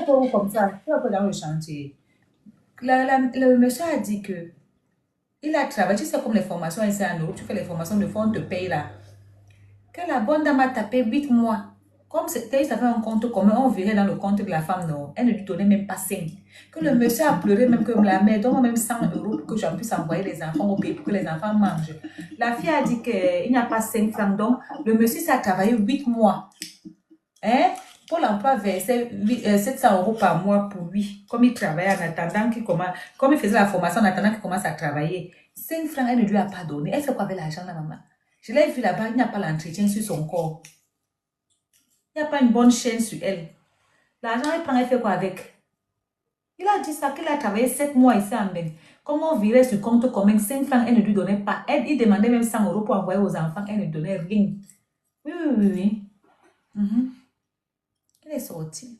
est pas comme ça. Tu es pas dans le chantier. Le monsieur a dit que il a travaillé. Tu sais, comme les formations ici en Europe, tu fais les formations de fois, on te paye là. Que la bonne dame a tapé 8 mois. Comme c'était, ça fait un compte commun, on virait dans le compte de la femme, non. Elle ne lui donnait même pas 5. Que le monsieur a pleuré, même que la mère donne même 100 € pour que je puisse envoyer les enfants au pays pour que les enfants mangent. La fille a dit qu'il n'y a pas 5 francs. Donc, le monsieur s'est travaillé 8 mois. Hein? Pôle emploi versait 700 € par mois pour lui. Comme il travaillait en attendant qu'il commence, comme il faisait la formation en attendant qu'il commence à travailler. 5 francs, elle ne lui a pas donné. Elle fait quoi avec l'argent, la maman? Je l'ai vu là-bas, il n'y a pas l'entretien sur son corps. Il n'y a pas une bonne chaîne sur elle. L'argent, elle prend, elle fait quoi avec? Il a dit ça, qu'il a travaillé 7 mois ici en Belgique. Comment on virait sur compte commun 5 francs, elle ne lui donnait pas. Il demandait même 100 € pour envoyer aux enfants, elle ne donnait rien. Oui, oui, oui, oui. Elle est sortie.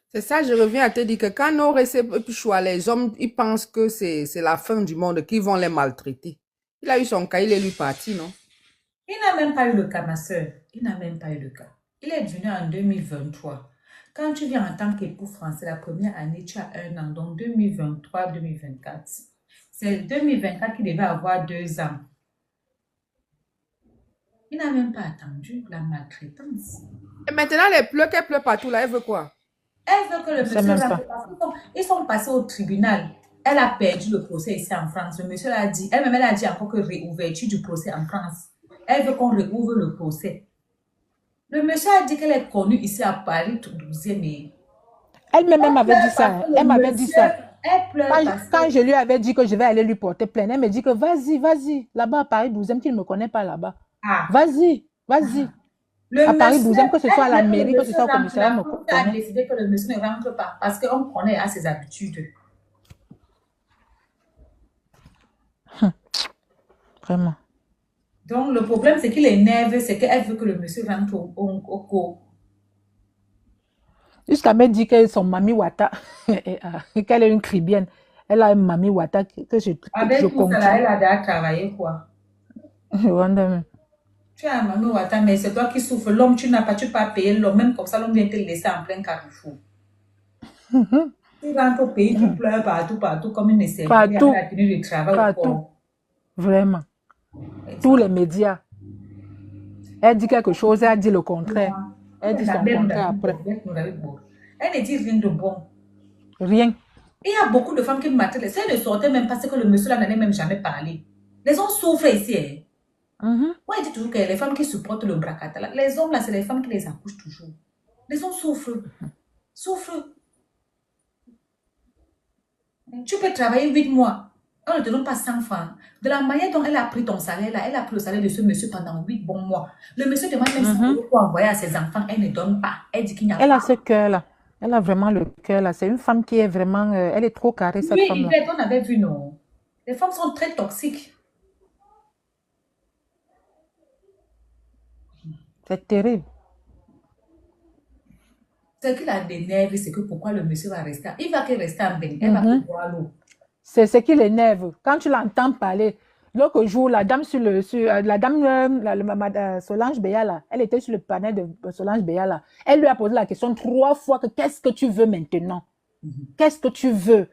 C'est ça, je reviens à te dire que quand nos réceptions, les hommes, ils pensent que c'est la fin du monde, qu'ils vont les maltraiter. Il a eu son cas, il est lui parti, non? Il n'a même pas eu le cas, ma soeur. Il n'a même pas eu le cas. Il est venu en 2023. Quand tu viens en tant qu'époux français, la première année, tu as 1 an, donc 2023-2024. C'est 2024 qu'il devait avoir 2 ans. Il n'a même pas attendu la maltraitance. Et maintenant, les pleurs qu'elle pleure partout, là, elle veut quoi? Elle veut que le monsieur rentre. Ils sont passés au tribunal. Elle a perdu le procès ici en France. Le monsieur l'a dit. Elle-même, elle a dit encore que réouverture du procès en France. Elle veut qu'on réouvre le procès. Le monsieur a dit qu'elle est connue ici à Paris, 12e. Mais elle-même m'avait dit ça. Elle m'avait dit ça. Elle pleure quand je lui avais dit que je vais aller lui porter plainte, elle me dit que vas-y, là-bas à Paris 12e, qu'il ne me connaît pas là-bas. Vas-y. À Paris 12e, que ce soit à la mairie, que ce soit au commissariat, me connaît. Elle a décidé que le monsieur ne rentre pas parce qu'on connaît à ses habitudes. Vraiment. Donc, le problème, c'est qu'il est nerveux, c'est qu'elle veut que le monsieur rentre au cours. Jusqu'à me dire que son mamie Wata, qu'elle est une cribienne. Elle a une mamie Wata que je avec tout ça, elle a déjà travaillé, quoi. Tu as un mamie Wata, mais c'est toi qui souffres. L'homme, tu n'as pas payé l'homme. Même comme ça, l'homme vient te laisser en plein carrefour. Tu rentres au pays, tu pleures partout, comme une essai. Partout. La tenue de travail. Partout. Vraiment. Tous les médias. Elle dit quelque chose, elle dit le contraire. Elle dit son contraire après. Elle ne dit rien de bon. Rien. Il y a beaucoup de femmes qui maltraitent. Si elles ne sortaient même pas, c'est que le monsieur là n'allait même jamais parler. Les hommes souffrent ici. Moi, je dis toujours que les femmes qui supportent le bracata, les hommes là, c'est les femmes qui les accouchent toujours. Les hommes souffrent. Tu peux travailler 8 mois. On ne te donne pas 100 francs. De la manière dont elle a pris ton salaire là, elle a pris le salaire de ce monsieur pendant 8 bons mois. Le monsieur demande même 100 € pour envoyer à ses enfants. Elle ne donne pas. Elle dit qu'il n'y a pas. Elle a ce cœur là. Elle a vraiment le cœur là. C'est une femme qui est vraiment... elle est trop carrée, cette femme là. Oui, on avait vu, non. Les femmes sont très toxiques. C'est terrible. Ce qui la dénerve, c'est que pourquoi le monsieur va rester. Il va que rester en bain. Elle va que boire l'eau. C'est ce qui l'énerve. Quand tu l'entends parler, l'autre jour, la dame Solange Béala, elle était sur le panel de Solange Béala. Elle lui a posé la question 3 fois que qu'est-ce que tu veux maintenant? Qu'est-ce que tu veux?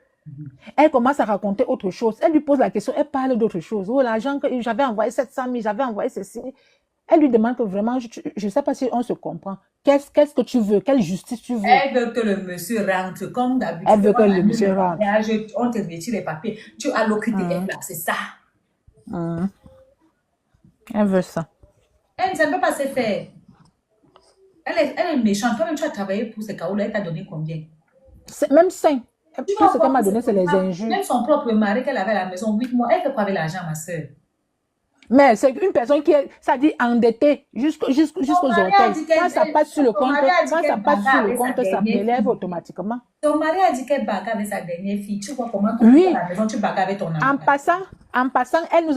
Elle commence à raconter autre chose. Elle lui pose la question, elle parle d'autre chose. Oh, l'argent que j'avais envoyé 700 000, j'avais envoyé ceci. Elle lui demande que vraiment, je ne sais pas si on se comprend. Qu'est-ce que tu veux? Quelle justice tu veux? Elle veut que le monsieur rentre comme d'habitude. Elle veut que le monsieur rentre. On te retire les papiers. Tu as l'OQTF là, c'est ça. Elle veut ça. Elle ne peut pas se faire. Elle est méchante. Toi-même, tu as travaillé pour ces cas-là. Elle t'a donné combien? Même 5. Tout ce qu'elle m'a donné, c'est les injures. Même son propre mari qu'elle avait à la maison 8 mois, elle fait quoi avec l'argent, ma soeur? Mais c'est une personne qui est, ça dit, endettée jusqu'aux orteils. Quand ça passe sur le compte, ça prélève automatiquement. Ton mari a dit qu'elle bagarre avec sa dernière fille. Tu vois comment tu à la maison, tu bagarres avec ton enfant. En passant, elle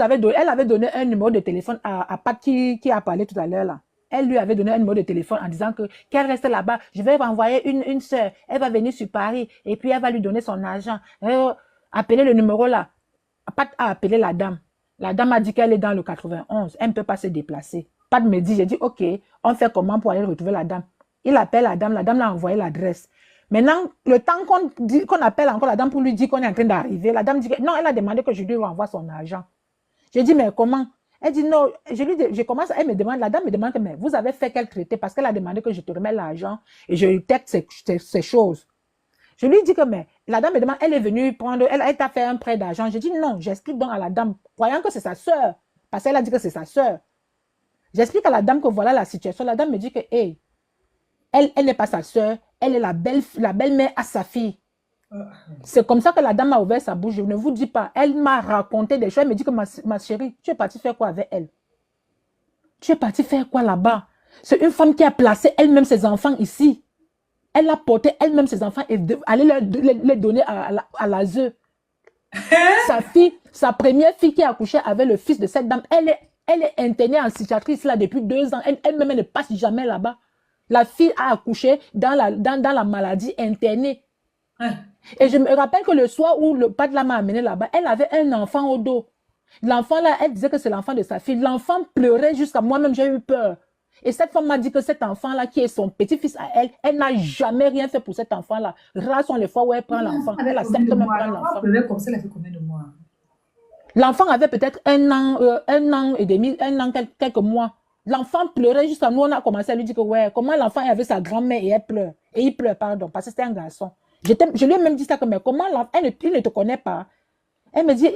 avait donné un numéro de téléphone à Pat qui a parlé tout à l'heure là. Elle lui avait donné un numéro de téléphone en disant qu'elle reste là-bas. Je vais envoyer une soeur. Elle va venir sur Paris et puis elle va lui donner son argent. Appelez le numéro là. Pat a appelé la dame. La dame a dit qu'elle est dans le 91. Elle ne peut pas se déplacer. Pat me dit, j'ai dit, ok, on fait comment pour aller retrouver la dame? Il appelle la dame l'a envoyé l'adresse. Maintenant, le temps qu'on appelle encore la dame pour lui dire qu'on est en train d'arriver, la dame dit que non, elle a demandé que je lui renvoie son argent. J'ai dit, mais comment? Elle dit non, je commence, elle me demande, la dame me demande, mais vous avez fait quel traité? Parce qu'elle a demandé que je te remette l'argent et je lui texte ces choses. Je lui dis que, mais la dame me demande, elle est venue prendre, elle t'a fait un prêt d'argent. Je dis non, j'explique donc à la dame, croyant que c'est sa soeur, parce qu'elle a dit que c'est sa soeur. J'explique à la dame que voilà la situation. La dame me dit que, hey, elle n'est pas sa soeur, elle est la belle-mère à sa fille. C'est comme ça que la dame a ouvert sa bouche. Je ne vous dis pas. Elle m'a raconté des choses. Elle me dit que ma chérie, tu es partie faire quoi avec elle? Tu es partie faire quoi là-bas? C'est une femme qui a placé elle-même ses enfants ici. Elle a porté elle-même ses enfants et allait les donner à l'ASE. Sa fille, sa première fille qui a accouché avec le fils de cette dame, elle est internée en psychiatrie là depuis 2 ans. Elle-même, elle ne passe jamais là-bas. La fille a accouché dans la maladie internée. Et je me rappelle que le soir où le père m'a amené là-bas, elle avait un enfant au dos. L'enfant là, elle disait que c'est l'enfant de sa fille. L'enfant pleurait jusqu'à moi-même, j'ai eu peur. Et cette femme m'a dit que cet enfant-là, qui est son petit-fils à elle, elle n'a jamais rien fait pour cet enfant-là. Rares sont les fois où elle prend l'enfant. Elle accepte même prendre l'enfant. Comme ça, elle a fait combien de mois? L'enfant avait peut-être 1 an et demi, 1 an, quelques mois. L'enfant pleurait jusqu'à nous, on a commencé à lui dire que ouais, comment l'enfant est avec sa grand-mère et elle pleure. Et il pleure, pardon, parce que c'était un garçon. Je lui ai même dit ça, que mais comment il ne te connaît pas. Elle me dit,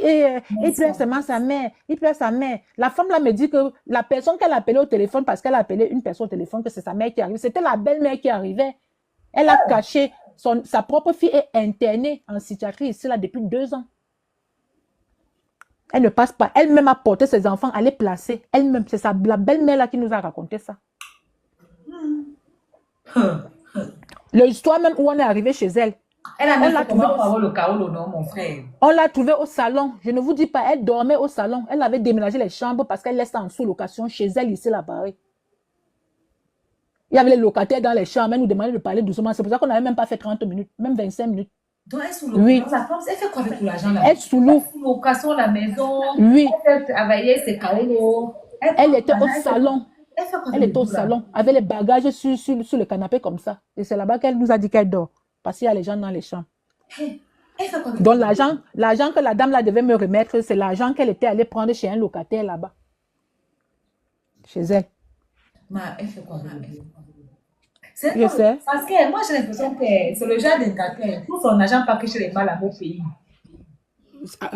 il pleure seulement sa mère, il pleure sa mère. La femme là me dit que la personne qu'elle appelait au téléphone, parce qu'elle appelait une personne au téléphone, que c'est sa mère qui arrive, c'était la belle-mère qui arrivait. Elle a caché, sa propre fille est internée en psychiatrie ici là depuis 2 ans. Elle ne passe pas. Elle-même a porté ses enfants à les placer. Elle-même, c'est la belle-mère là qui nous a raconté ça. Le soir même où on est arrivé chez elle, elle a même comment avoir le chaos, non, mon frère. On l'a trouvée au salon. Je ne vous dis pas, elle dormait au salon. Elle avait déménagé les chambres parce qu'elle laisse ça en sous-location chez elle, ici, là, Paris. Il y avait les locataires dans les chambres. Elle nous demandait de parler doucement. C'est pour ça qu'on n'avait même pas fait 30 minutes, même 25 minutes. Donc, elle est sous-location. Oui. Elle fait quoi avec tout l'argent là? Elle est sous-location, la maison. Oui. Elle fait travailler ses chaos. Elle était au salon. Elle était au salon avec les bagages sur le canapé comme ça. Et c'est là-bas qu'elle nous a dit qu'elle dort. Parce qu'il y a les gens dans les chambres. Donc l'argent que la dame là devait me remettre, c'est l'argent qu'elle était allée prendre chez un locataire là-bas. Chez elle. Elle fait quoi? Je sais. Parce que moi j'ai l'impression que c'est le genre de gars qui tout son argent pas que chez les malades au pays.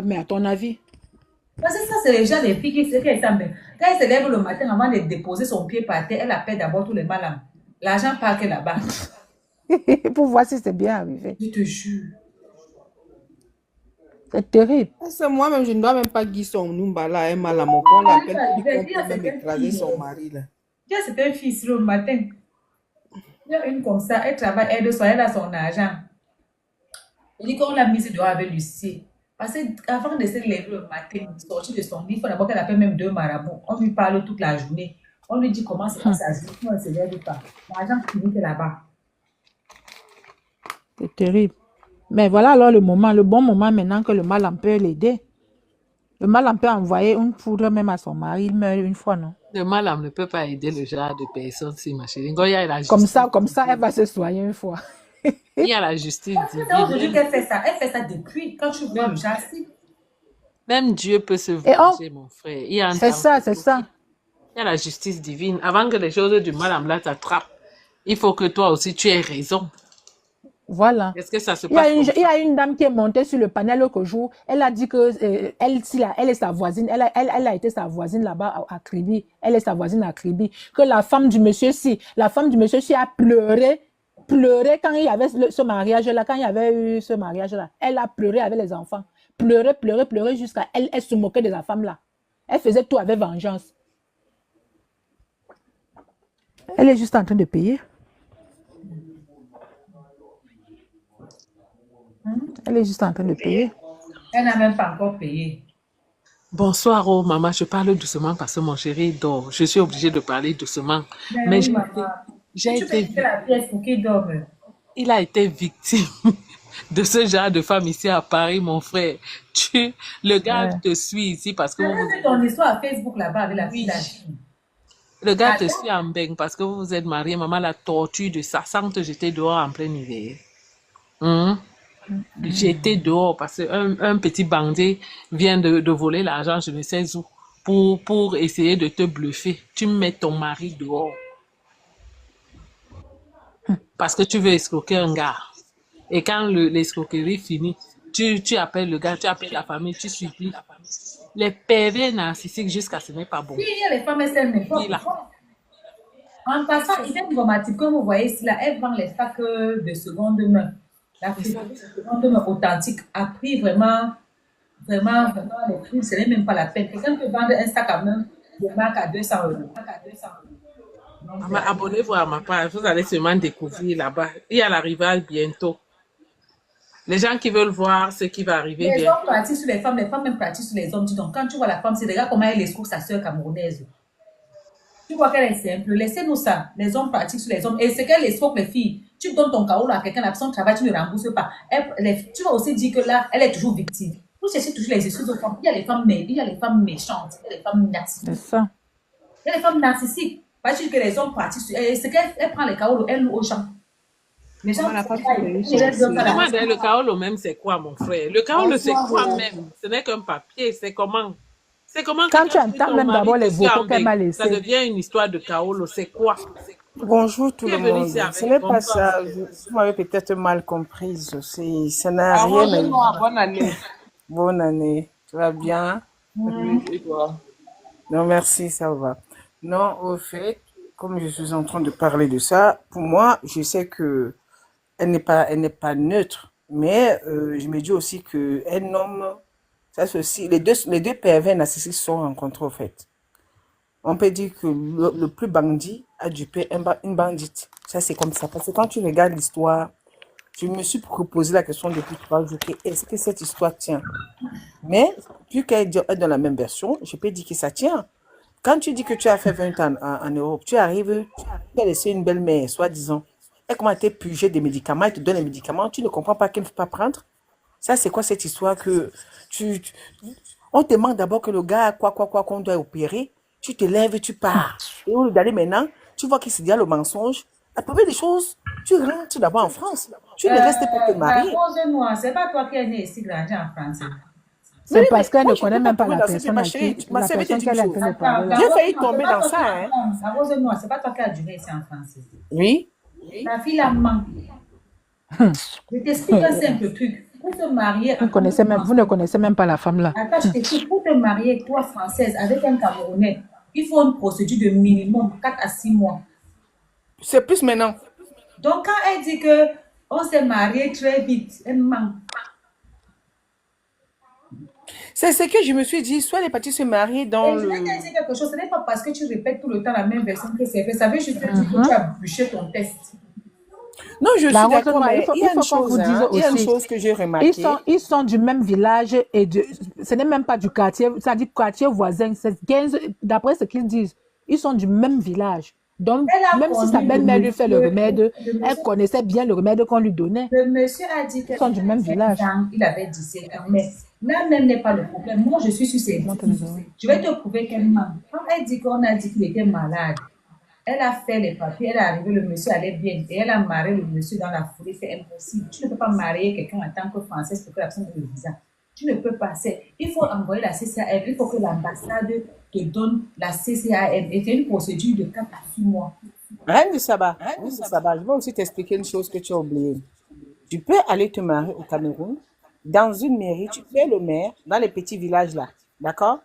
Mais à ton avis? Parce que ça, c'est les gens des filles qui quand elle se lève le matin avant de déposer son pied par terre, elle appelle d'abord tous les malades. L'argent part que là-bas. Pour voir si c'est bien arrivé. Je te jure. C'est terrible. C'est moi-même, je ne dois même pas guider son numba là, un mal à mon corps, l'appelle pour lui qu'on peut même écraser son mari là. C'était une fille le matin. Il y a une comme ça, elle travaille, elle a son argent. Elle dit qu'on l'a mise dehors avec Lucie. Parce qu'avant de se lever le matin, sortir de son lit, il faut d'abord qu'elle appelle même 2 marabouts. On lui parle toute la journée. On lui dit comment c'est sa journée, elle ne se lève pas. L'argent finit là-bas. C'est terrible. Mais voilà alors le bon moment maintenant que le mal peut l'aider. Le mal peut envoyer une foudre même à son mari. Il meurt une fois, non? Le mal ne peut pas aider le genre de personne, si ma chérie. Comme ça, elle va se soigner une fois. Il y a la justice divine. C'est aujourd'hui qu'elle fait ça. Elle fait ça depuis quand tu vois le genre. Même Dieu peut se venger, mon frère. C'est ça. Il y a la justice divine. Avant que les choses du mal là t'attrapent, il faut que toi aussi tu aies raison. Voilà. Est-ce que ça se passe il y a une dame qui est montée sur le panel l'autre jour. Elle a dit que elle est sa voisine. Elle a été sa voisine là-bas à Kribi. Elle est sa voisine à Kribi. Que la femme du monsieur a pleuré quand il y avait ce mariage-là. Quand il y avait eu ce mariage-là, elle a pleuré avec les enfants. Pleuré jusqu'à elle se moquait de la femme là. Elle faisait tout avec vengeance. Elle est juste en train de payer. Elle est juste en train de payer. Elle n'a même pas encore payé. Bonsoir, oh maman, je parle doucement parce que mon chéri dort. Je suis obligée de parler doucement. Mais j'ai été la pièce pour qu'il dorme. Il a été victime de ce genre de femme ici à Paris, mon frère. Le gars te suit ici parce que... Tu as fait ton histoire à Facebook là-bas avec la fille. Le gars te Attends, suit en beigne parce que vous êtes mariés. Maman la torture de ça sans te jeter dehors en plein hiver. Hum. J'étais dehors parce qu'un petit bandit vient de voler l'argent, je ne sais où, pour essayer de te bluffer. Tu mets ton mari dehors parce que tu veux escroquer un gars. Et quand l'escroquerie finit, tu appelles le gars, tu appelles la famille, tu supplies. Les pervers narcissiques jusqu'à ce n'est pas bon. il y a les femmes, elles s'aiment Dis là. En passant, Eden Gomatic, comme vous voyez ici, là, elle vend les sacs de seconde main. La friperie de seconde main authentique a pris vraiment les prix, ce n'est même pas la peine. Quelqu'un peut vendre un sac à main de marque à 200 euros. Donc, Maman, abonnez-vous à ma page, vous allez seulement découvrir là-bas. Il y a l'arrivage bientôt. Les gens qui veulent voir ce qui va arriver les bientôt. hommes pratiquent sur les femmes même pratiquent sur les hommes. Donc, quand tu vois la femme, c'est regarde comment elle escroque sa soeur camerounaise. Tu vois qu'elle est simple. Laissez-nous ça. Les hommes pratiquent sur les hommes. Et c'est qu'elle escroque les filles. Tu donnes ton carreau à quelqu'un, la personne travaille, tu ne rembourses pas. Tu vas aussi dire que là, elle est toujours victime. Vous cherchez toujours les excuses aux femmes. Il y a les femmes méchantes, il y a les femmes narcissiques. C'est ça. Il y a les femmes narcissiques. Pas dire que les hommes pratiquent. C'est qu'elle prend les carreaux, elle loue aux gens. Les gens, Demande, le kaolo même, c'est quoi, mon frère? Le kaolo, c'est quoi même? Ce n'est qu'un papier, c'est comment? C'est comment Quand tu entends même d'abord les vocaux qu'elle m'a ça laissés. devient une histoire de kaolo, c'est quoi? Bonjour tout Tu le es venu monde. ici avec Ce n'est pas bonne ça. Vous m'avez peut-être mal comprise. Ça n'a rien à Arrange-moi, bonne année. Bonne année. Tu vas bien? Et toi? Non, merci, ça va. Non, au fait, comme je suis en train de parler de ça, pour moi, je sais que elle n'est pas neutre, mais je me dis aussi que un homme, ça c'est aussi les deux pervers narcissiques sont rencontrés au fait. On peut dire que le plus bandit a dupé une bandite. Ça, c'est comme ça. Parce que quand tu regardes l'histoire, je me suis proposé la question depuis 3 jours, est-ce que cette histoire tient? Mais, vu qu'elle est dans la même version, je peux dire que ça tient. Quand tu dis que tu as fait 20 ans en Europe, tu arrives, tu as laissé une belle-mère, soi-disant, elle commence à te puger des médicaments, elle te donne les médicaments, tu ne comprends pas qu'il ne faut pas prendre. Ça, c'est quoi cette histoire que on te demande d'abord que le gars, qu'on doit opérer, tu te lèves et tu pars. Et au lieu d'aller maintenant, tu vois qu'il se dit le mensonge. La première des choses, tu rentres d'abord en France. Tu ne restes pas te marier. Moi, c'est pas toi qui es né ici, grandi en France. C'est parce qu'elle moi, ne je connaît peux même pas pas la tomber dans personne ma à chérie, qui, ma la sœur, je vais te personne dire qu'elle est une en train de chose. parler là. J'ai failli tomber dans ça, hein. Arrose-moi, c'est pas toi qui as duré ici en France. Oui. Ta fille la ment. Je t'explique un simple truc. Pour te marier, Vous ne connaissez même pas la femme là. attends, je t'explique, pour te marier, toi, française, avec un Camerounais, il faut une procédure de minimum 4 à 6 mois. C'est plus maintenant. Donc, quand elle dit que on s'est marié très vite, elle ment. C'est ce que je me suis dit. Soit les parties se marient dans Et je vais le... te dire quelque chose, ce n'est pas parce que tu répètes tout le temps la même version que c'est fait. Ça veut juste dire que tu as bûché ton test. Non, je suis La d'accord, Rosemary, mais il y a une chose, hein, il y a une chose que j'ai remarqué. Ils sont du même village et ce n'est même pas du quartier, ça dit quartier voisin. D'après ce qu'ils disent, ils sont du même village. Donc, même si sa belle-mère lui fait le remède, elle connaissait bien le remède qu'on lui donnait. Le monsieur a dit Ils sont du même village. Il avait 17 ans, mais là même n'est pas le problème. Moi, je suis sur ses Je vais te prouver qu'elle ment. Quand elle dit qu'on a dit qu'il était malade, elle a fait les papiers, elle est arrivée, le monsieur allait bien, et elle a marié le monsieur dans la foulée, c'est impossible. Tu ne peux pas marier quelqu'un en tant que Française pour que la personne ait le visa. Tu ne peux pas. Il faut envoyer la CCAM, il faut que l'ambassade te donne la CCAM, et c'est une procédure de 4 à 6 mois. Rien de sabbat. Je vais aussi t'expliquer une chose que tu as oubliée. Tu peux aller te marier au Cameroun, dans une mairie, tu fais le maire, dans les petits villages là, d'accord?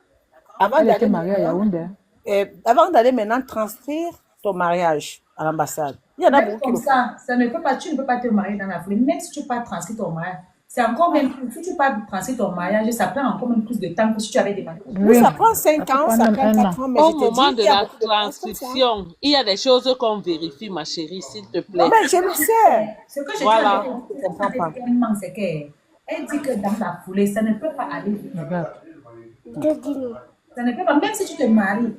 Elle était mariée à Yaoundé. Avant d'aller maintenant transcrire ton mariage à l'ambassade. Il y en a beaucoup qui le font. Ça ne peut pas, tu ne peux pas te marier dans la foulée. Même si tu n'as pas transcrit ton mariage, c'est encore même plus. Si tu n'as pas transcrit ton mariage, ça prend encore même plus de temps que si tu avais des mariages. Oui, ça prend 5 ans, ça prend 4 ans, mais Au je te moment dis, de il y a la beaucoup de transcription, il y a des choses qu'on vérifie, ma chérie, s'il te plaît. Non, mais je le sais. Ce que je Voilà. dis, c'est qu'elle dit que dans la foulée, ça ne peut pas aller vite. Ça ne peut pas, même si tu te maries,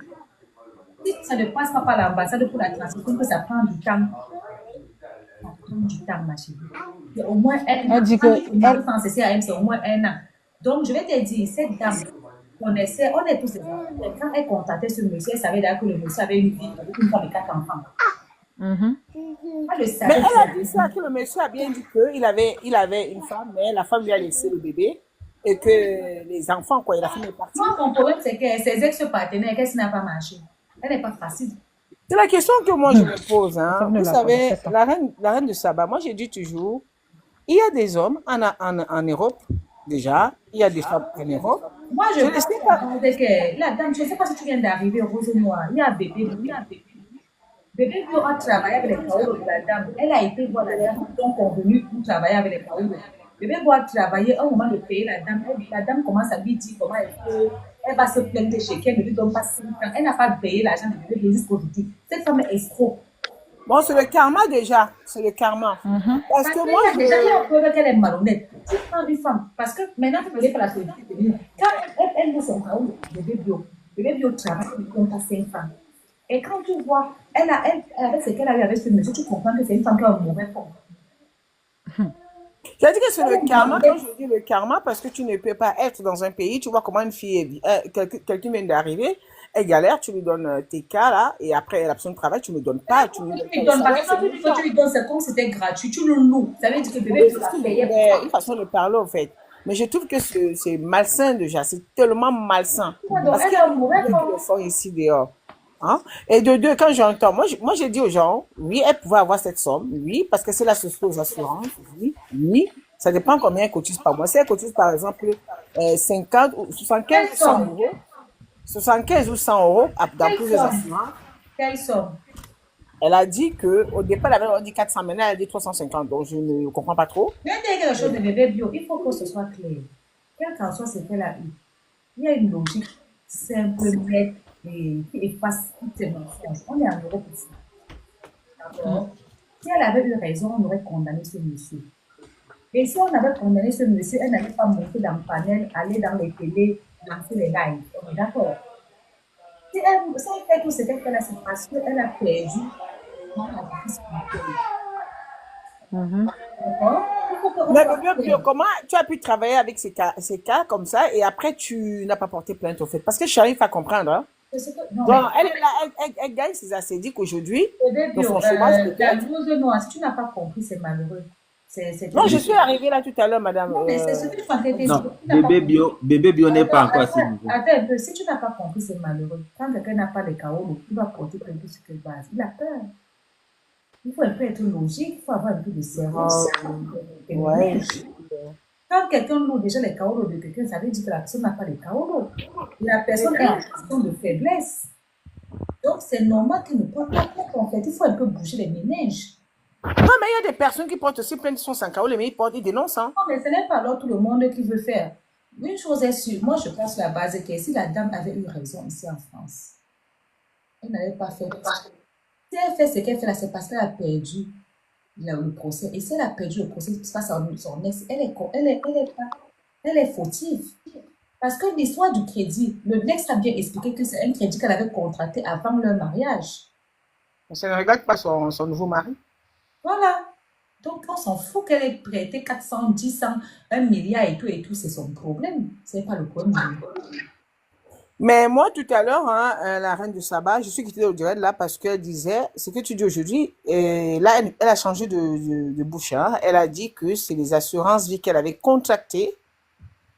si ça ne passe pas par l'ambassade pour la transcription, que ça prend du temps. Ça prend du temps, ma chérie. C'est au moins un an. Elle dit que c'est au moins 1 an. Donc, je vais te dire, cette dame, connaissait, on est tous des enfants. Et quand elle contactait ce monsieur, elle savait d'ailleurs que le monsieur avait une vie avec une femme et 4 enfants. Mhm. Elle le Mais savait. elle a dit ça, que le monsieur a bien dit qu'il avait une femme, mais la femme lui a laissé le bébé et que les enfants, quoi, et la femme est partie. Moi, mon problème, c'est que ses ex-partenaires, qu'est-ce qui n'a pas marché? Elle n'est pas facile. C'est la question que moi je me pose. La Hein. femme ne Vous la savez, connaissait pas. la reine de Saba, moi j'ai dit toujours, il y a des hommes en Europe, déjà, il y a des femmes en Europe. Moi, je Je ne pense sais pas. que la dame, je ne sais pas si tu viens d'arriver au Rose Noir. Il y a bébé, il y a bébé. Bébé Bio a travaillé avec les Kaolo de la dame. Elle a été voir la dame, ils sont convenus pour travailler avec les Kaolo. Bébé Bio a travaillé, au moment de payer la dame, la dame commence à lui dire comment elle va se plaindre de chez elle, ne lui donne pas 5 ans. Elle n'a pas payé l'argent de bébé Bio jusqu'aujourd'hui. Cette femme est escroc. Bon, c'est le karma déjà. C'est le karma. Mhm. Parce Parce que qu'il moi, y a déjà qui a prouvé qu'elle est malhonnête. Tu prends une femme, parce que maintenant, tu ne connais pas la politique. Quand elle veut son Kaolo, bébé Bio travaille, il compte à 5 ans. Et quand tu vois, avec ce qu'elle a eu avec ce monsieur, tu comprends que c'est une femme qui a un mauvais fond. j'ai dit que c'est le karma. Quand je dis le karma, parce que tu ne peux pas être dans un pays, tu vois comment une fille, quelqu'un vient d'arriver, elle galère, tu lui donnes tes cas là, et après elle a besoin de travail, tu ne lui donnes pas, tu ne lui donnes Tu lui pas le donnes, parce salaire, que quand tu dis que tu lui donnes, c'est comme si c'était gratuit, tu le loues. Ça veut dire que bébé, tu c'est vas ce que je payer pour voulais, ça. une façon de parler en fait. Mais je trouve que c'est malsain déjà, c'est tellement malsain. Donc, Parce elle qu'il y a a un mauvais des gens qui le fond. font ici dehors. Hein? Et de deux, quand j'entends, moi j'ai dit aux gens, oui, elle pouvait avoir cette somme, oui, parce que c'est la société aux assurances, oui, oui, ça dépend combien elle cotise par mois. Si elle cotise par exemple 50 ou 75 Quelle ou 100 somme? euros, 75 ou 100 euros dans Quelle plusieurs somme? assurances, Quelle somme? elle a dit que au départ, elle avait dit 400, maintenant elle a dit 350, donc je ne comprends pas trop. Je vais te dire quelque chose de bébé bio. Il faut que ce soit clair. Quel qu'en soit ce qu'elle a eu, il y a une logique simple, nette et qui efface toutes ces mensonges. On est en Europe ici. D'accord? Si elle avait eu raison, on aurait condamné ce monsieur. Et si on avait condamné ce monsieur, elle n'allait pas monter dans le panel, aller dans les télés, lancer les lives. On est d'accord? Si elle fait tout ce qu'elle fait là, c'est parce qu'elle a perdu dans la vie spirituelle. Mhm. D'accord? Il faut qu'on Mais soit clair. comment tu as pu travailler avec ces cas comme ça et après tu n'as pas porté plainte au fait? Parce que j'arrive à comprendre. Hein? Non, Donc, mais elle est là, elle gagne ses assez qu'aujourd'hui, bébé dans bio, son chômage la peut-être. blouse noire, si tu n'as pas compris, c'est malheureux. C'est Non, je terrible. suis arrivée là tout à l'heure, madame. Non, mais c'est ce que je suis en train de te dire. Non, Si tu n'as pas compris. bébé bio n'est pas Attends, encore à ce attends, niveau. attends un peu. Si tu n'as pas compris, c'est malheureux. Quand quelqu'un n'a pas les kaolos, il va porter quelque chose sur quelle base. Il a peur. Il faut un peu être logique, il faut avoir un peu de cerveau. Ouais. Quand quelqu'un loue déjà les kaolos de quelqu'un, ça veut dire que la personne n'a pas les kaolos. La personne est en situation de faiblesse. Donc, c'est normal qu'il ne porte pas plainte, en fait. Il faut un peu bouger les méninges. Non, mais il y a des personnes qui portent aussi plainte de son 5 mais ils portent, ils dénoncent. Hein. Non, mais ce n'est pas alors tout le monde qui veut faire. Une chose est sûre, moi je pense la base que si la dame avait eu raison ici en France, elle n'avait pas fait. Si elle fait ce qu'elle fait là, c'est parce qu'elle a perdu le procès. Et si elle a perdu le procès face à son ex, elle est fautive. Parce que l'histoire du crédit, le ex a bien expliqué que c'est un crédit qu'elle avait contracté avant leur mariage. Mais ça ne regarde pas son nouveau mari. Voilà. Donc, on s'en fout qu'elle ait prêté 400, 10 ans, 1 milliard et tout, c'est son problème. Ce n'est pas le problème. Mais moi, tout à l'heure, hein, la reine de Saba, je suis quittée au direct là parce qu'elle disait ce que tu dis aujourd'hui. Et là, elle a changé de bouche. Hein. Elle a dit que c'est les assurances vie qu'elle avait contractées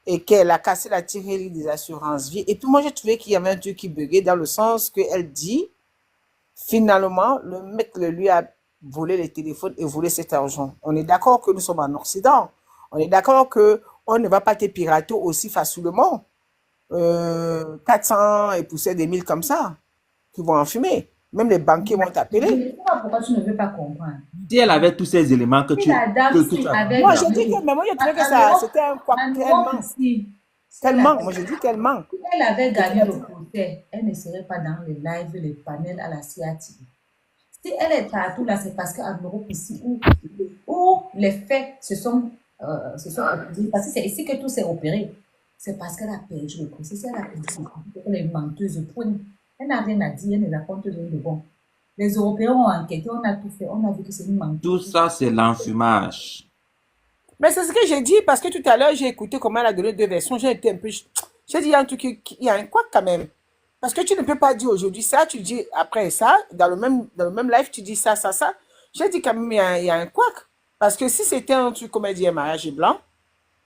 et qu'elle a cassé la tirelire des assurances vie. Et puis moi, j'ai trouvé qu'il y avait un truc qui buguait dans le sens qu'elle dit, finalement, le mec lui a volé les téléphones et volé cet argent. On est d'accord que nous sommes en Occident. On est d'accord qu'on ne va pas te pirater aussi facilement. 400 et pousser des mille comme ça, qui vont en fumer. Même les banquiers vont t'appeler. Je ne sais pas pourquoi tu ne veux pas comprendre. Si elle avait tous ces éléments que Si tu la dame que si tu as. avait Moi, je gagné, dis que, mais moi, je trouvais que en ça, Europe, c'était un quoi, en qu'elle Europe manque. ici, si Qu'elle elle manque. avait, Moi, je dis qu'elle manque. si elle avait gagné le procès, elle ne serait pas dans les lives, les panels à la CIATI. Si elle est partout là, c'est parce qu'en Europe ici, où les faits se sont opérés, parce que c'est ici que tout s'est opéré, c'est parce qu'elle a perdu le procès. Si elle a perdu le procès, elle est menteuse, point. Elle n'a rien à dire, elle ne raconte rien de bon. Les Européens ont enquêté, on a tout fait, on a vu que c'est une menteuse. Tout ça, c'est l'enfumage. Mais c'est ce que j'ai dit parce que tout à l'heure, j'ai écouté comment elle a donné deux versions. J'ai été un peu. J'ai dit, il y a un truc, il y a un quoi quand même. Parce que tu ne peux pas dire aujourd'hui ça, tu dis après ça, dans le même live, tu dis ça. J'ai dit quand même, il y a un couac. Parce que si c'était un truc, comme elle dit, un mariage blanc,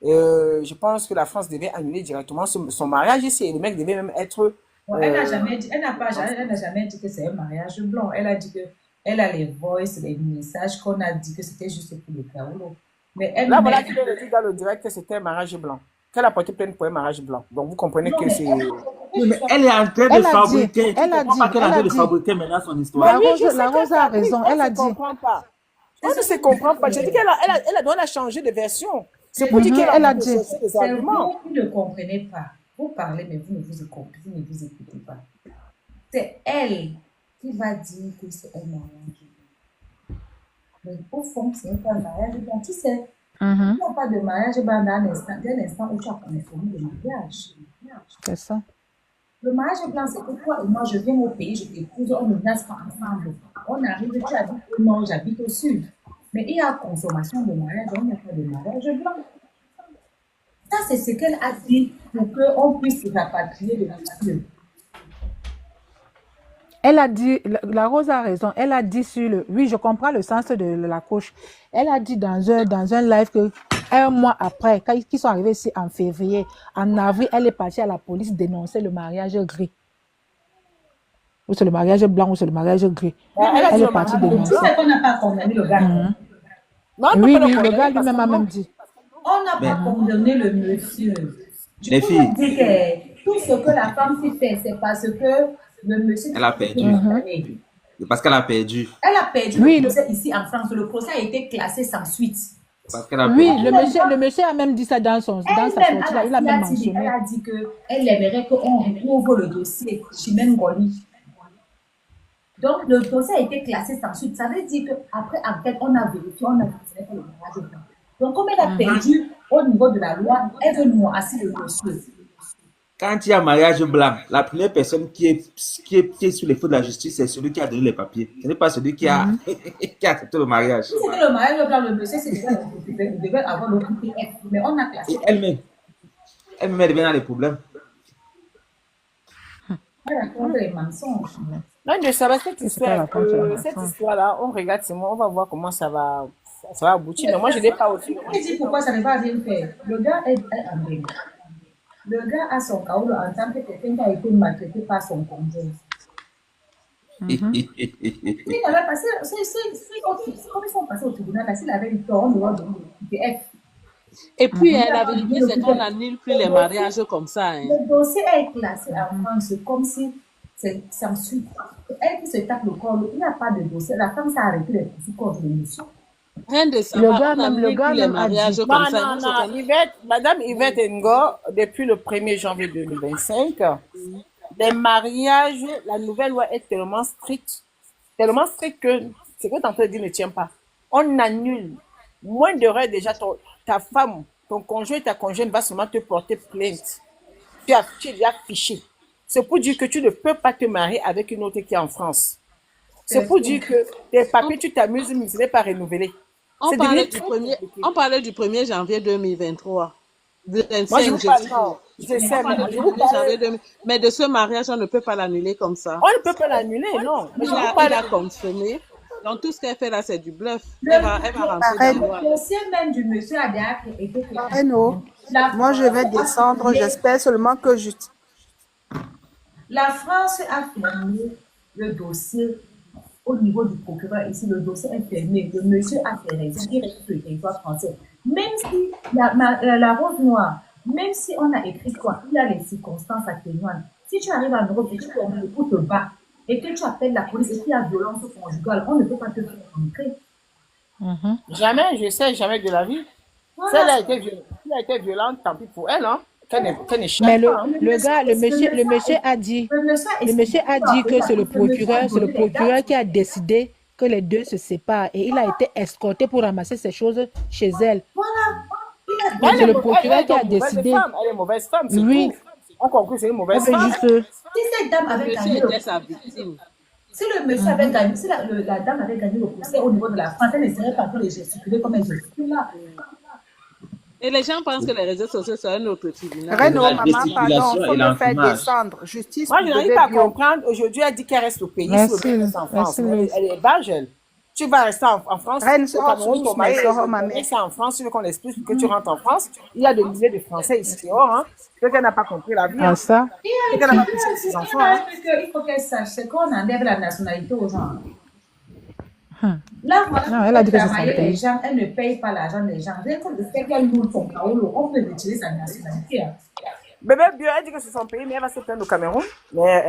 je pense que la France devait annuler directement son mariage ici. Et le mec devait même être... Bon, elle n'a jamais dit, elle n'a jamais dit que c'est un mariage blanc. Elle a dit que elle a les voices, les messages qu'on a dit que c'était juste pour le Kaolo. Mais elle Là, met- voilà, tu viens de dire dans le direct que c'était un mariage blanc. Qu'elle a porté plainte pour un mariage blanc. Donc, vous comprenez Non, que mais c'est... Oui, mais elle est en train Elle de a fabriquer. dit, elle a Tu comprends pas dit, qu'elle est en elle train a de dit. fabriquer maintenant son Mais histoire. oui, je sais La Rose a qu'elle raison, fabrique, elle on a ne dit. se comprend pas. On ne se comprend pas. J'ai dit qu'elle a changé de version. C'est pour dire Mhm, qu'elle a elle a envie de dit. chercher des c'est arguments. vous qui ne comprenez pas. Vous parlez, mais vous ne vous écoutez pas. C'est elle qui va dire que c'est un mariage. Mais au fond, c'est pas un mariage blanc. Tu sais, Mhm, il n'y a pas de mariage blanc dès l'instant où tu as consommé le mariage. c'est ça. Le mariage blanc, c'est que toi et moi, je viens au pays, je t'épouse, on ne naisse pas ensemble. On arrive, tu habites au nord, j'habite au sud. Mais il y a consommation de mariage, on n'a pas de mariage blanc. Ça, c'est ce qu'elle a dit pour qu'on puisse se rapatrier de monsieur. Elle a dit, la Rose a raison, elle a dit sur le... Oui, je comprends le sens de la couche. Elle a dit dans un live que un mois après, quand ils sont arrivés ici en février, en avril, elle est partie à la police dénoncer le mariage gris. Ou c'est le mariage blanc ou c'est le mariage gris. Elle a dit Elle le est partie mariage Tu dénoncer. sais qu'on n'a pas condamné le gars. Mhm. Non, elle peut Oui, pas le oui, le condamner gars parce lui-même que a non. même dit. On n'a Mais pas condamné le monsieur. les Je filles, peux dire que tout ce que la femme s'est fait, c'est parce que le monsieur elle a perdu. perdu. C'est parce qu'elle a perdu. Elle a perdu Oui, le procès ici en France. Le procès a été classé sans suite. C'est parce qu'elle a Oui, perdu. le monsieur a même dit ça dans sa Elle-même, sortie là. Il a même elle mentionné. a dit qu'elle aimerait qu'on retrouve le dossier Chimène Goli. Donc, le dossier a été classé sans suite. Ça veut dire qu'après enquête, on a vérifié, on a vérifié le mariage blanc. Donc, comme elle a perdu au niveau de la loi, elle veut noircir le dossier. Quand il y a mariage blanc, la première personne qui est sous les feux de la justice, c'est celui qui a donné les papiers. Ce n'est pas celui qui a, qui a accepté le mariage. Si c'était le mariage blanc, le monsieur, c'est il devait avoir le QPF. Mais on a classé. Et elle-même, elle devient dans les problèmes. Elle raconte les mensonges. Non, je savais cette C'est pas la histoire. compte, c'est la Cette mensonge. histoire-là, on regarde, c'est moi, on va voir comment ça va aboutir. Mais moi, je n'ai pas aussi. Je dis pourquoi ça ne va rien faire. Le gars est en Belgique. Le gars a son chaos en tant que quelqu'un qui a été maltraité par son conjoint. S'il avait passé, comme ils sont passés au tribunal, s'il avait eu tort, on doit donner le PF. Et puis, la vérité, c'est qu'on n'annule plus les mariages comme ça. Hein. Le dossier est classé en France comme si c'est sans suite. Elle qui se tape le corps, il n'y a pas de dossier. La femme s'est arrêtée les poursuites contre le monsieur. Rien de ça. Le On gars même- n'annule le plus gars les même a dit- mariages Non, comme ça. non, Nous, non. c'était- Madame Yvette Ngo, depuis le 1er janvier 2025, les mariages, la nouvelle loi est tellement stricte que ce que tu es en train de dire ne tient pas. On annule. Moins d'heures déjà, ta femme, ton conjoint et ta conjointe va seulement te porter plainte. Tu es déjà fiché. C'est pour dire que tu ne peux pas te marier avec une autre qui est en France. C'est pour dire que tes papiers, tu t'amuses, mais ce n'est pas renouvelé. On C'est parlait, devenu du très premier, compliqué. on parlait du 1er janvier 2023. Du 25, Moi, je vous je parle, dis. non, je sais, On mais parlait du je vous 1er janvier parle, 2000. Mais de ce mariage, on ne peut pas l'annuler comme ça. on ne peut pas l'annuler, non. Mais je vous Il parle, a consommé. Donc tout ce qu'elle fait là, c'est du bluff. Le Elle va rentrer dans la loi. dossier même du monsieur a déjà été classé. Renaud, moi je vais descendre, j'espère seulement que je... La France a fermé le dossier au niveau du procureur. Ici, le dossier est fermé. Le monsieur a fait raison. Il reste sur le territoire français. Même si la rose noire, même si on a écrit quoi, il y a les circonstances atténuantes. Si tu arrives en Europe et tu tombes pour te battre et que tu appelles la police et qu'il y a violence conjugale, on ne peut pas te faire rentrer. jamais, je sais, jamais de la vie. Si Voilà. elle a été violente, tant pis pour elle, hein. Qu'elle n'échappe Mais pas, hein. le monsieur a dit, le monsieur a dit que c'est le procureur qui a décidé que les deux se séparent et il a été escorté pour ramasser ses choses chez elle. Mais C'est le procureur qui a décidé. Elle est mauvaise femme, c'est Oui. tout. On comprend que c'est une Elle mauvaise veut femme. juste... Si cette dame Le avait monsieur gagné le était sa victime. Si le monsieur avait gagné, si la dame avait gagné le procès au niveau de la France, elle ne serait pas en train de gesticuler comme elle gesticule là. Et les gens pensent que les réseaux sociaux sont un autre tribunal. Reine, La maman, pardon, gesticulation faut et me faire l'enfumage. descendre. Justice Moi, pour je n'arrive bébé pas à bio. comprendre. Aujourd'hui, elle dit qu'elle reste au pays. Si le Merci, mec reste en France. merci, Mais Louise. elle est belge, elle. Tu vas rester en France. Reine, Au sors Cameroun, ton ton mari mari, est mamie. resté en France. Tu veux qu'on explique que tu rentres en France. Il y a des milliers de Français ici dehors. Hein. Peut-être qu'elle n'a pas compris la vie. Ah, Hein. ça? Peut-être qu'elle n'a pas poussé ses enfants. Hein. Il faut qu'elle sache, c'est qu'on enlève la nationalité aux gens. Hum. Là, voilà, Non, elle a dit que c'est son travailler les pays. gens, elle ne paye pas l'argent des gens. Rien que le fait qu'elle loue son kaolo, on peut retirer sa nationalité. Hein. Bébé Bio, elle dit que c'est son pays, mais elle va se plaindre au Cameroun. Mais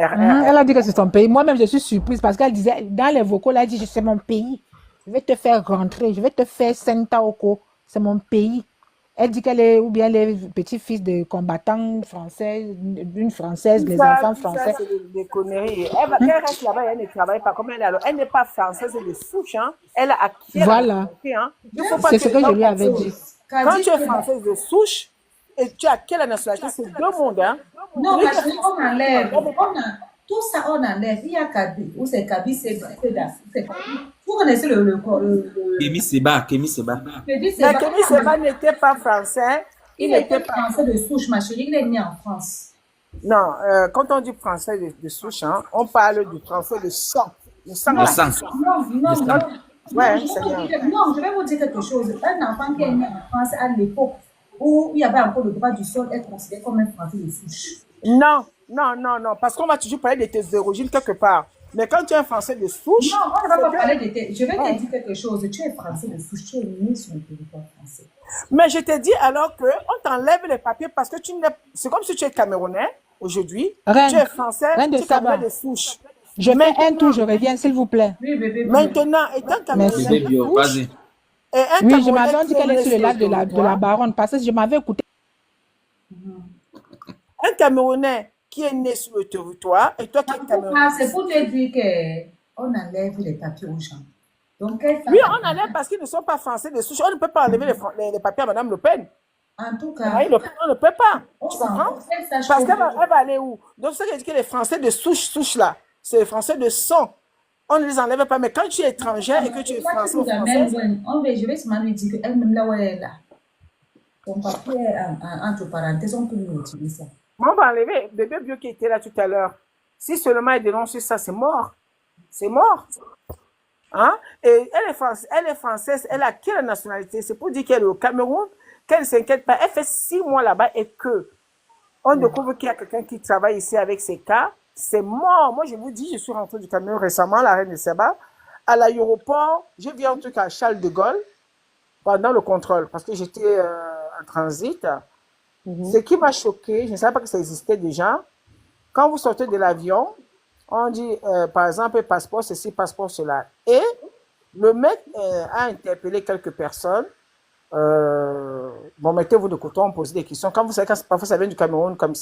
Elle a dit que c'est son pays. Moi-même, je suis surprise parce qu'elle disait, dans les vocaux, elle a dit, c'est mon pays. Je vais te faire rentrer, je vais te faire Sentaoko. C'est mon pays. Elle dit qu'elle est, ou bien les petits-fils de combattants français, d'une française, tout les ça, enfants tout ça, français. c'est des conneries. Elle reste là-bas et elle ne travaille pas. Comme elle est alors, elle n'est pas française de souche. Hein. Elle a acquis la Voilà. nationalité. Hein. Il faut pas C'est ce que je lui les avais gens dit. Quand tu es française de souche et tu as acquis la nationalité, c'est deux mondes. Hein. Non, parce qu'on enlève, tout ça on enlève. Il y a Kabi, ou c'est Kabi, c'est vous connaissez le Kémy Seba, Kémy Seba. Mais Kémy Seba n'était pas français. Il était français de souche, ma chérie. Il est né en France. Non, quand on dit français de souche, hein, on parle du français de sang. Le sang. Le sang. Non. Ouais, c'est bien. Non, je vais vous dire quelque chose. Un enfant qui est né en France à l'époque où il y avait encore le droit du sol est considéré comme un français de souche. Non, parce qu'on va toujours parler de tes origines quelque part. Mais quand tu es un français de souche... Non, on ne va pas parler de tes... Je vais te dire quelque chose. Tu es français de souche, tu es né sur le territoire français. Mais je te dis alors qu'on t'enlève les papiers parce que tu n'es... C'est comme si tu es Camerounais aujourd'hui. Reine, tu es français, Reine de tu es Camerounais Saba. de souche. Je mets un tour, je reviens, s'il vous plaît. Oui, bébé. Maintenant, étant Camerounais Merci. de Bébé Bio, souche... vas-y. Et un Oui, je Camerounais m'avais dit qui qu'elle est est sur le né lac sur de le la Baronne parce que je m'avais écouté. Un Camerounais qui est né sur le territoire et toi qui es Camerounais. C'est pour te dire qu'on enlève les papiers aux gens. Donc, Oui, on enlève parce qu'ils ne sont pas français de souche. On ne peut pas enlever les papiers à Mme Le Pen. en tout cas, On ne peut pas. on Tu s'en comprends? fout. Elle sache Parce que- qu'elle va aller où? Donc, ça veut dire que les Français de souche là, c'est les Français de sang. On ne les enlève pas. Mais quand tu es étranger et que tu es Toi, français tu ou nous amènes, française, je vais seulement lui dire qu'elle-même là où elle est là. Ton papier est entre parenthèses, on peut lui utiliser ça. on va enlever bébé Bio qui était là tout à l'heure. Si seulement elle dénonce ça, c'est mort. C'est mort. Hein? Et elle est française, elle a quelle nationalité? C'est pour dire qu'elle est au Cameroun, qu'elle ne s'inquiète pas. Elle fait 6 mois là-bas et que on découvre qu'il y a quelqu'un qui travaille ici avec ces cas. C'est mort. Moi, je vous dis, je suis rentrée du Cameroun récemment, la Reine de Saba. À l'aéroport, je viens en tout cas à Charles de Gaulle pendant le contrôle parce que j'étais en transit. Ce qui m'a choqué, je ne savais pas que ça existait déjà. Quand vous sortez de l'avion, on dit, par exemple, passeport ceci, passeport cela. Et le mec a interpellé quelques personnes. Bon, mettez-vous de côté, on pose des questions. Quand vous savez, parfois ça vient du Cameroun, comme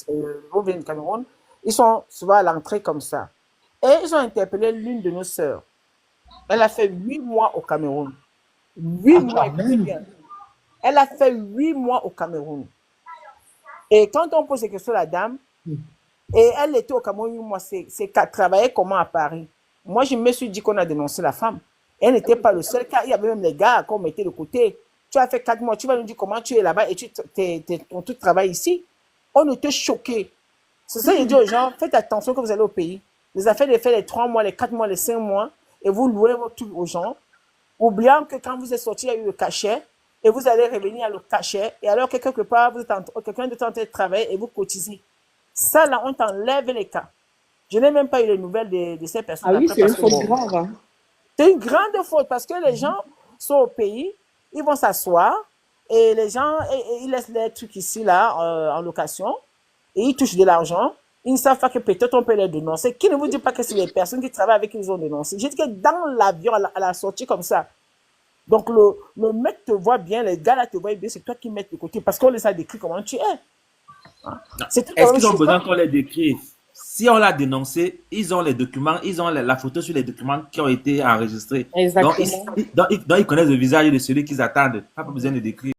vous venez du Cameroun, ils sont souvent à l'entrée comme ça. Et ils ont interpellé l'une de nos sœurs. Elle a fait 8 mois au Cameroun. 8 mois, écoutez bien. Elle a fait 8 mois au Cameroun. Et quand on pose des questions à la dame, et elle était au Cameroun 8 mois, c'est qu'elle travaillait comment à Paris. Moi, je me suis dit qu'on a dénoncé la femme. Elle n'était pas le seul cas. Il y avait même les gars qu'on mettait de côté. Tu as fait 4 mois, tu vas nous dire comment tu es là-bas et ton tout travail ici. On était choqués. C'est ça que je dis aux gens, faites attention quand vous allez au pays. Les affaires de faire les 3 mois, les 4 mois, les 5 mois, et vous louez votre truc aux gens, oubliant que quand vous êtes sorti, il y a eu le cachet, et vous allez revenir à le cachet, et alors que quelque part, quelqu'un de tenté de travailler et vous cotisez. Ça, là, on t'enlève les cas. Je n'ai même pas eu les nouvelles de ces personnes. Ah oui, après c'est une parce que faute bon, grave. Hein. c'est une grande faute parce que les gens sont au pays, ils vont s'asseoir et les gens, ils laissent les trucs ici, là, en location et ils touchent de l'argent. Ils ne savent pas que peut-être on peut les dénoncer. Qui ne vous dit pas que c'est les personnes qui travaillent avec qui ils ont dénoncé? J'ai dit que dans l'avion, à la sortie comme ça. Donc le mec te voit bien, les gars là te voient bien, c'est toi qui mets de côté parce qu'on les a décrit comment tu es. Hein? C'est tout Est-ce la même qu'ils ont chose. besoin qu'on les décrive? Si on l'a dénoncé, ils ont les documents, ils ont la photo sur les documents qui ont été enregistrés. Donc, Exactement. donc, ils connaissent le visage de celui qu'ils attendent. Pas besoin de décrire.